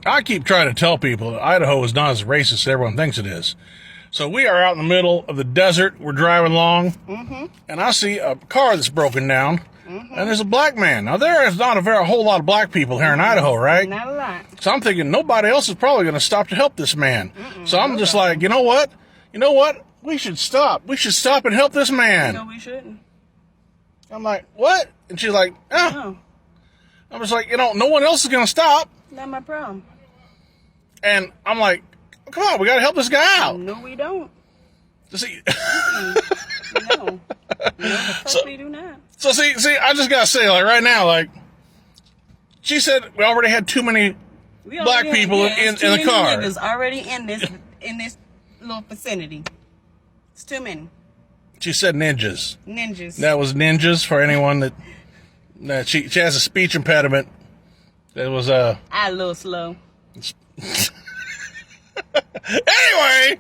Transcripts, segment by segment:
I keep trying to tell people that Idaho is not as racist as everyone thinks it is. So we are out in the middle of the desert. We're driving along, and I see a car that's broken down, and there's a black man. Now, there is not a whole lot of black people here in Idaho, right? Not a lot. So I'm thinking nobody else is probably going to stop to help this man. So I'm just like, you know what? We should stop. We should stop and help this man. No, we shouldn't. I'm like, what? And she's like, No, I'm just like, no one else is going to stop. not my problem. And I'm like, come on, we got to help this guy out. No, we don't. See, No. We do not. So see, I just got to say, like, right now, like, she said we already had too many black people in the car. Niggas already in this little vicinity. It's too many. She said ninjas. Ninjas. That was ninjas for anyone that she has a speech impediment. It was I a little slow. Anyway,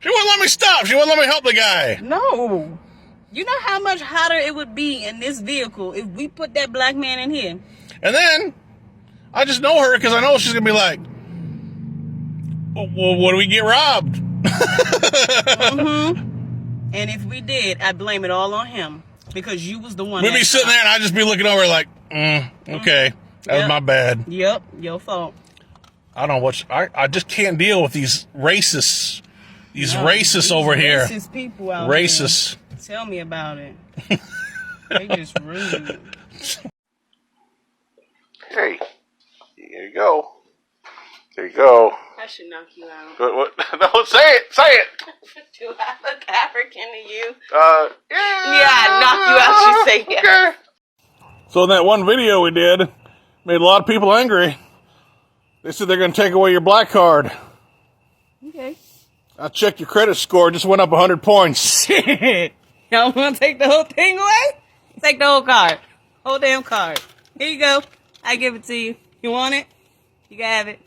she wouldn't let me stop. She wouldn't let me help the guy. No. You know how much hotter it would be in this vehicle if we put that black man in here? And then I just know her because I know she's gonna be like, well, what do we get robbed? And if we did, I'd blame it all on him because you was the one. We'd be sitting there and I'd just be looking over like, okay, that was my bad. Yep, your fault. I don't know what I just can't deal with these racists. These racists over here. Racist people out Racists. here. Tell me about it. They just rude. Hey, there you go. There you go. I should knock you out. What? No, say it. Say it. Do I look African to you? Yeah. Yeah, I knock you out. You say yeah. Okay. So in that one video we did, made a lot of people angry. They said they're going to take away your black card. Okay. I checked your credit score. Just went up 100 points. Y'all want to take the whole thing away? Take the whole card. Whole damn card. Here you go. I give it to you. You want it? You can have it.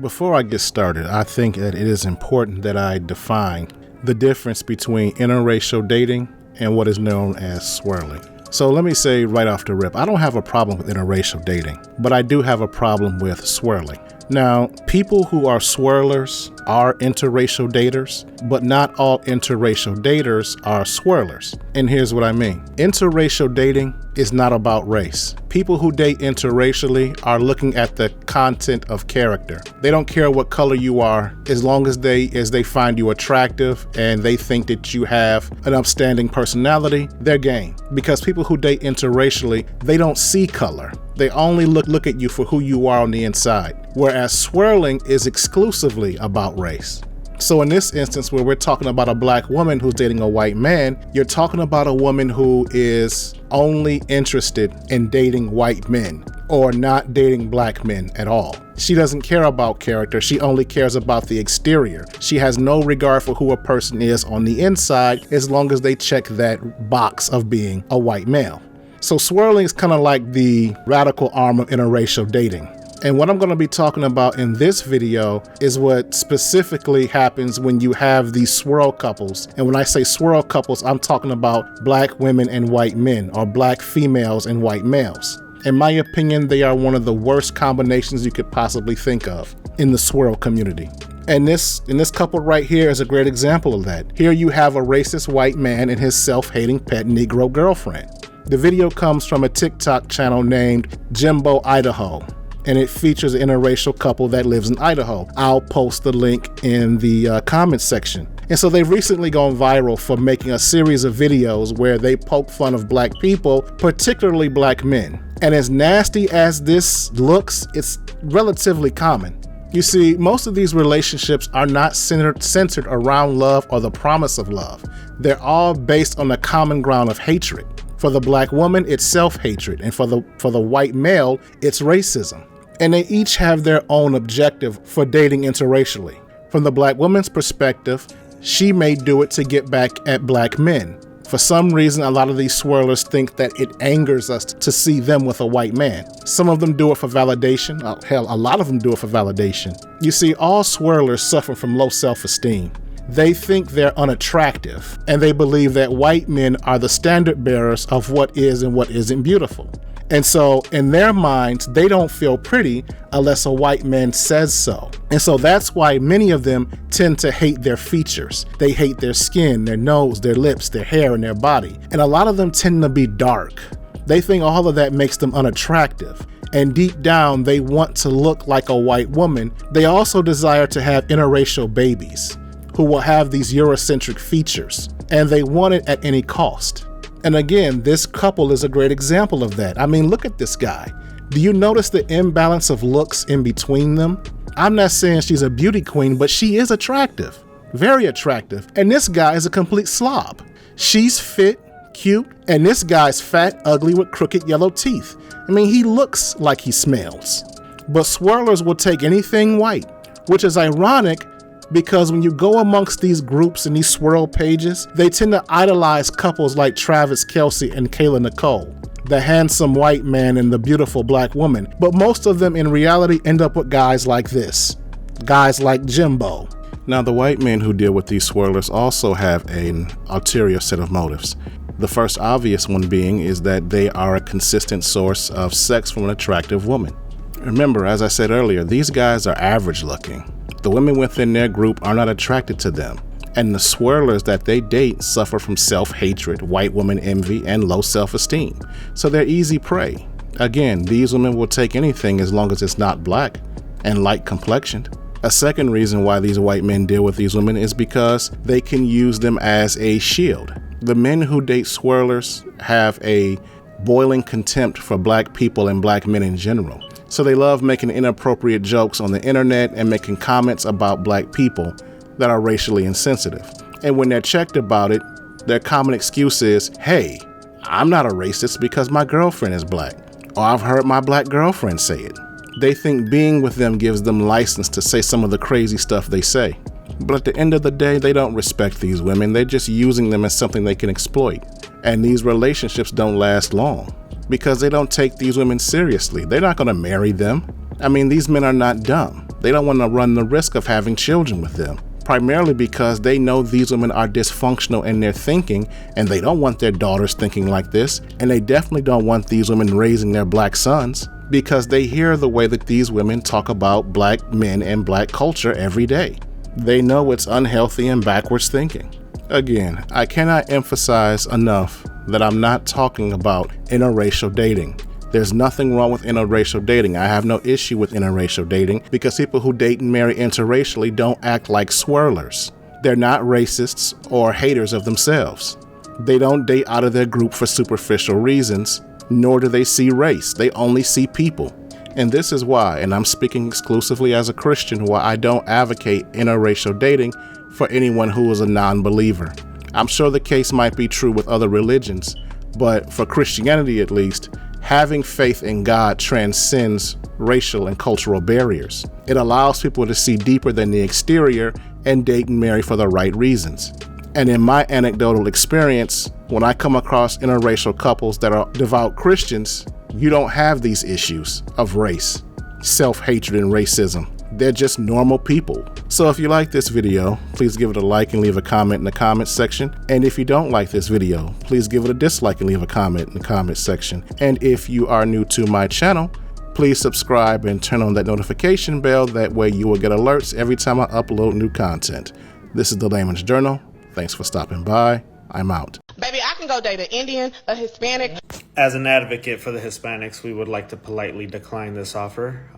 Before I get started, I think that it is important that I define the difference between interracial dating and what is known as swirling. So let me say right off the rip, I don't have a problem with interracial dating, but I do have a problem with swirling. Now, people who are swirlers are interracial daters, but not all interracial daters are swirlers. And here's what I mean. Interracial dating is not about race. People who date interracially are looking at the content of character. They don't care what color you are, as long as they find you attractive and they think that you have an upstanding personality, they're game. Because people who date interracially, they don't see color. They only look at you for who you are on the inside. Whereas swirling is exclusively about race. So in this instance where we're talking about a black woman who's dating a white man, you're talking about a woman who is only interested in dating white men or not dating black men at all. She doesn't care about character. She only cares about the exterior. She has no regard for who a person is on the inside as long as they check that box of being a white male. So swirling is kind of like the radical arm of interracial dating. And what I'm going to be talking about in this video is what specifically happens when you have these swirl couples. And when I say swirl couples, I'm talking about black women and white men, or black females and white males. In my opinion, they are one of the worst combinations you could possibly think of in the swirl community. And this couple right here is a great example of that. Here you have a racist white man and his self-hating pet Negro girlfriend. The video comes from a TikTok channel named Jimbo Idaho, and it features an interracial couple that lives in Idaho. I'll post the link in the comments section. And so they've recently gone viral for making a series of videos where they poke fun of black people, particularly black men. And as nasty as this looks, it's relatively common. You see, most of these relationships are not centered around love or the promise of love. They're all based on the common ground of hatred. For the black woman, it's self-hatred, and for the white male, it's racism. And they each have their own objective for dating interracially. From the black woman's perspective, she may do it to get back at black men. For some reason, a lot of these swirlers think that it angers us to see them with a white man. Some of them do it for validation. Hell, a lot of them do it for validation. You see, all swirlers suffer from low self-esteem. They think they're unattractive, and they believe that white men are the standard bearers of what is and what isn't beautiful. And so in their minds, they don't feel pretty unless a white man says so. And so that's why many of them tend to hate their features. They hate their skin, their nose, their lips, their hair, and their body. And a lot of them tend to be dark. They think all of that makes them unattractive. And deep down, they want to look like a white woman. They also desire to have interracial babies who will have these Eurocentric features. And they want it at any cost. And again, this couple is a great example of that. I mean, look at this guy. Do you notice the imbalance of looks in between them? I'm not saying she's a beauty queen, but she is attractive, very attractive. And this guy is a complete slob. She's fit, cute, and this guy's fat, ugly with crooked yellow teeth. I mean, he looks like he smells. But swirlers will take anything white, which is ironic because when you go amongst these groups and these swirl pages, they tend to idolize couples like Travis Kelce and Kayla Nicole, the handsome white man and the beautiful black woman. But most of them in reality end up with guys like this, guys like Jimbo. Now, the white men who deal with these swirlers also have an ulterior set of motives. The first obvious one being is that they are a consistent source of sex from an attractive woman. Remember, as I said earlier, these guys are average looking. The women within their group are not attracted to them, and the swirlers that they date suffer from self-hatred, white woman envy, and low self-esteem. So they're easy prey. Again, these women will take anything as long as it's not black and light complexioned. A second reason why these white men deal with these women is because they can use them as a shield. The men who date swirlers have a boiling contempt for black people and black men in general. So they love making inappropriate jokes on the internet and making comments about black people that are racially insensitive. And when they're checked about it, their common excuse is, hey, I'm not a racist because my girlfriend is black, or I've heard my black girlfriend say it. They think being with them gives them license to say some of the crazy stuff they say. But at the end of the day, they don't respect these women. They're just using them as something they can exploit. And these relationships don't last long because they don't take these women seriously. They're not going to marry them. I mean, these men are not dumb. They don't want to run the risk of having children with them, primarily because they know these women are dysfunctional in their thinking, and they don't want their daughters thinking like this, and they definitely don't want these women raising their black sons because they hear the way that these women talk about black men and black culture every day. They know it's unhealthy and backwards thinking. Again, I cannot emphasize enough that I'm not talking about interracial dating. There's nothing wrong with interracial dating. I have no issue with interracial dating because people who date and marry interracially don't act like swirlers. They're not racists or haters of themselves. They don't date out of their group for superficial reasons, nor do they see race. They only see people. And this is why, and I'm speaking exclusively as a Christian, why I don't advocate interracial dating for anyone who is a non-believer. I'm sure the case might be true with other religions, but for Christianity at least, having faith in God transcends racial and cultural barriers. It allows people to see deeper than the exterior and date and marry for the right reasons. And in my anecdotal experience, when I come across interracial couples that are devout Christians, you don't have these issues of race, self-hatred, and racism. They're just normal people. So if you like this video, please give it a like and leave a comment in the comments section. And if you don't like this video, please give it a dislike and leave a comment in the comments section. And if you are new to my channel, please subscribe and turn on that notification bell. That way you will get alerts every time I upload new content. This is the Laymans Journal. Thanks for stopping by. I'm out. Baby, I can go date an Indian, a Hispanic. As an advocate for the Hispanics, we would like to politely decline this offer.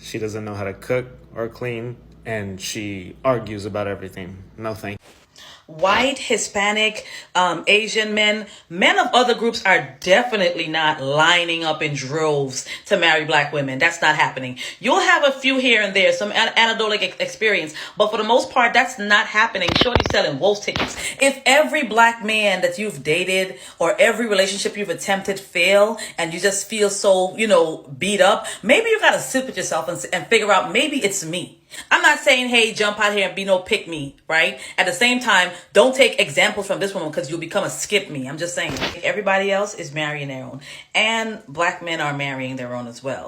She doesn't know how to cook or clean, and she argues about everything. No thank you. White, Hispanic, Asian men of other groups are definitely not lining up in droves to marry black women. That's not happening. You'll have a few here and there, some anecdotal experience, but for the most part, that's not happening. Shorty's selling wolf tickets. If every black man that you've dated or every relationship you've attempted fail and you just feel so, beat up, maybe you got to sit with yourself and figure out maybe it's me. I'm not saying, hey, jump out here and be no pick me, right? At the same time, don't take examples from this woman because you'll become a skip me. I'm just saying everybody else is marrying their own, and black men are marrying their own as well.